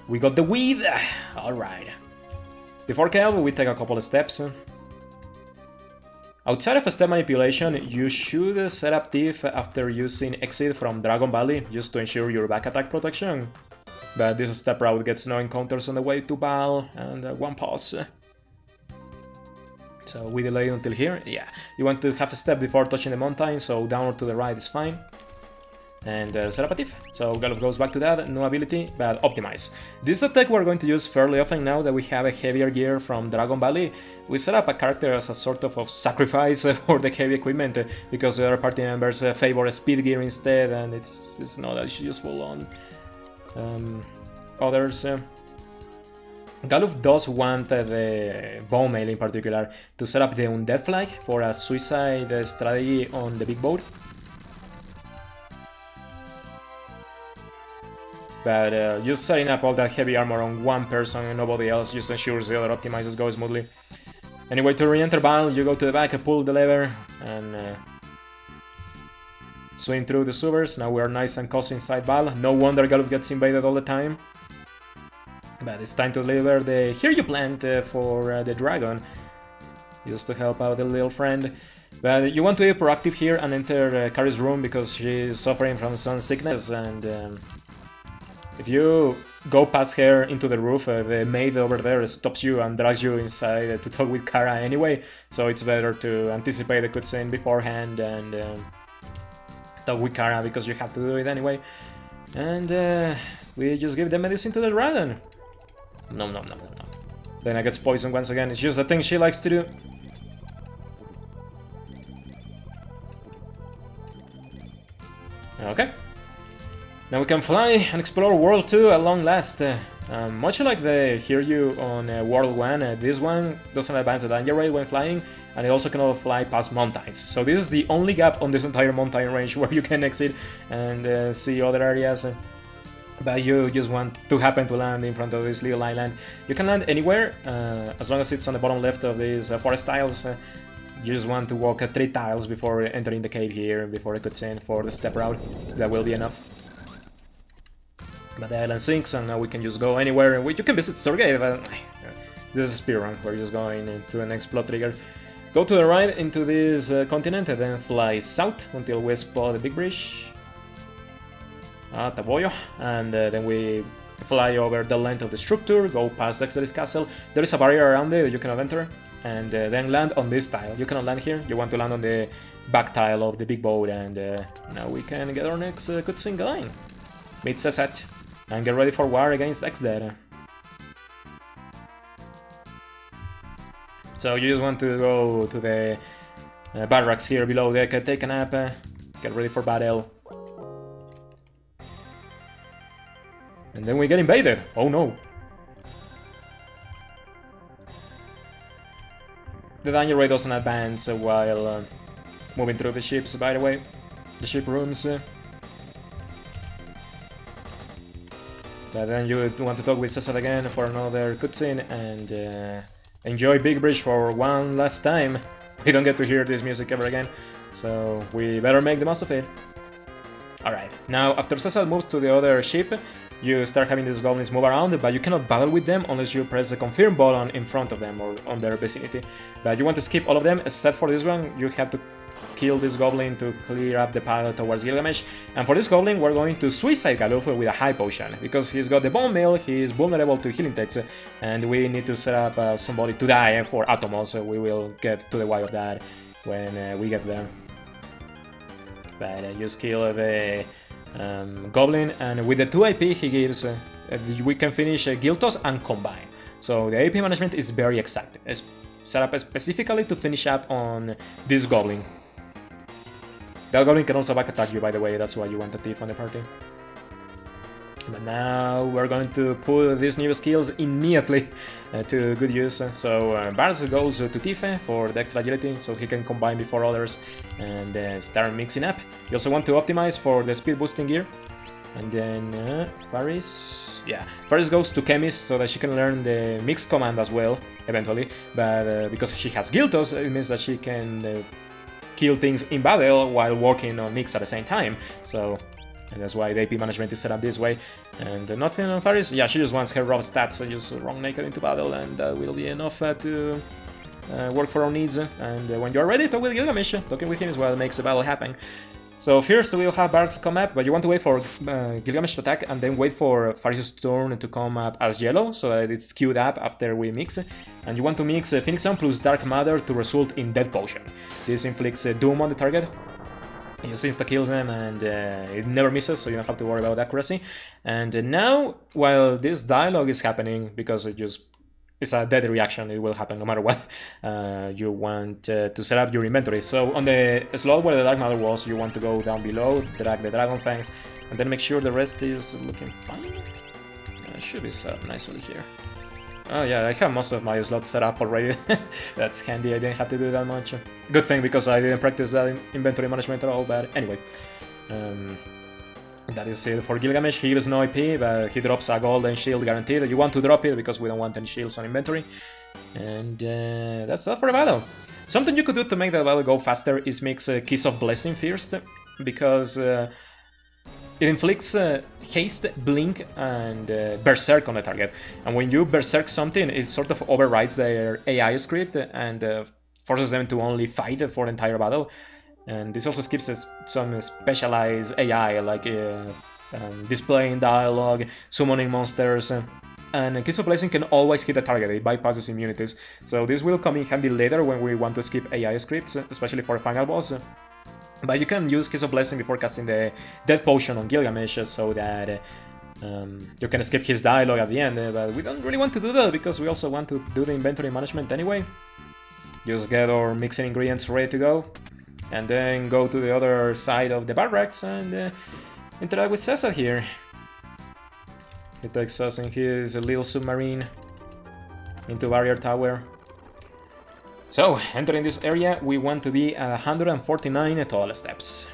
We got the weed! Alright. Before kill, we take a couple of steps. Outside of step manipulation, you should set up Thief after using Exit from Dragon Valley, just to ensure your back attack protection. But this step route gets no encounters on the way to Val, and one pause. So we delay until here. Yeah, you want to have a step before touching the mountain, so down or to the right is fine. And set up a Thief. So Galuf goes back to that, no ability, but optimize. This attack we're going to use fairly often now that we have a heavier gear from Dragon Valley. We set up a character as a sort of sacrifice for the heavy equipment, because the other party members favor speed gear instead, and it's not as useful on others. Galuf does want the bone mail in particular to set up the undead flag for a suicide strategy on the big boat. But just setting up all that heavy armor on one person and nobody else just ensures the other optimizes go smoothly. Anyway, to re-enter Val, you go to the back, pull the lever, and swing through the sewers. Now we're nice and cozy inside Val. No wonder Galuf gets invaded all the time. But it's time to deliver the Here You Plant for the dragon, just to help out the little friend. But you want to be proactive here and enter Kari's room because she's suffering from some sickness, and if you go past her into the roof, the maid over there stops you and drags you inside to talk with Kara anyway, so it's better to anticipate the cutscene beforehand and talk with Kara because you have to do it anyway. And we just give the medicine to the dragon. No. Then I get poisoned once again. It's just a thing she likes to do. Okay. Now we can fly and explore World 2 at long last. Much like the Hear You on World 1, this one doesn't advance the danger rate when flying, and it also cannot fly past mountains. So this is the only gap on this entire mountain range where you can exit and see other areas. But you just want to happen to land in front of this little island. You can land anywhere, as long as it's on the bottom left of these forest tiles. You just want to walk 3 tiles before entering the cave here, before the cutscene for the step route. That will be enough. But the island sinks, and now we can just go anywhere. You can visit Surgate, but this is Speedrun. We're just going into the next plot trigger. Go to the right into this continent, and then fly south until we spot the big bridge. Taboyo. And then we fly over the length of the structure, go past Dexter's castle. There is a barrier around it that you cannot enter. And then land on this tile. You cannot land here. You want to land on the back tile of the big boat, and now we can get our next cutscene going. Meet Sesat. And get ready for war against Xdead. So you just want to go to the barracks here below deck, take a nap, get ready for battle. And then we get invaded! Oh no! The danger rate doesn't advance while moving through the ships, by the way. The ship rooms. But then you want to talk with Cesar again for another cutscene and enjoy Big Bridge for one last time. We don't get to hear this music ever again, so we better make the most of it. Alright, now after Cesar moves to the other ship, you start having these goblins move around, but you cannot battle with them unless you press the confirm button in front of them or on their vicinity. But you want to skip all of them except for this one. You have to kill this goblin to clear up the path towards Gilgamesh. And for this goblin, we're going to suicide Galuf with a high potion, because he's got the bone meal, he's vulnerable to healing techs, and we need to set up somebody to die for Atomos, so we will get to the why of that when we get there. But just kill the goblin, and with the 2 AP he gives, we can finish Guild-Toss and Combine. So the AP management is very exact. It's set up specifically to finish up on this goblin. That goblin can also back attack you, by the way, that's why you want a thief on the party. But now we're going to put these new skills immediately to good use. So Bars goes to Tife for the extra agility, so he can combine before others and start mixing up. You also want to optimize for the speed boosting gear. And then Faris... yeah, Faris goes to Chemist so that she can learn the mix command as well, eventually. But because she has Guild-Toss, it means that she can kill things in battle while working on mix at the same time. So And that's why the AP management is set up this way. And nothing on Faris. Yeah, she just wants her raw stats, so just wrong naked into battle, and that will be enough to work for our needs. And when you're ready, talk with Gilgamesh. Talking with him is what makes the battle happen. So first we'll have Bards come up, but you want to wait for Gilgamesh to attack and then wait for Faris' turn to come up as yellow, so that it's queued up after we mix. And you want to mix Phoenix Down plus Dark Matter to result in Death Potion. This inflicts Doom on the target. It just insta-kills him, and it never misses, so you don't have to worry about accuracy. And now, while this dialogue is happening, because it's a dead reaction, it will happen no matter what, you want to set up your inventory. So on the slot where the Dark Matter was, you want to go down below, drag the Dragon Fangs, and then make sure the rest is looking fine. It should be set up nicely here. Oh yeah, I have most of my slots set up already. That's handy, I didn't have to do that much. Good thing, because I didn't practice that inventory management at all, but anyway. That is it for Gilgamesh. He gives no AP, but he drops a golden shield guaranteed. You want to drop it, because we don't want any shields on inventory. And that's all for the battle. Something you could do to make the battle go faster is mix Kiss of Blessing first, because it inflicts haste, blink, and berserk on the target. And when you berserk something, it sort of overrides their AI script and forces them to only fight for the entire battle. And this also skips some specialized AI, like displaying dialogue, summoning monsters, and Kiss of Blessing can always hit the target, it bypasses immunities. So this will come in handy later when we want to skip AI scripts, especially for a final boss. But you can use Kiss of Blessing before casting the Death Potion on Gilgamesh, so that you can skip his dialogue at the end, but we don't really want to do that, because we also want to do the inventory management anyway. Just get our mixing ingredients ready to go, and then go to the other side of the barracks and interact with Cesar here. He takes us in his little submarine into Barrier Tower. So, entering this area, we want to be at 149 total steps.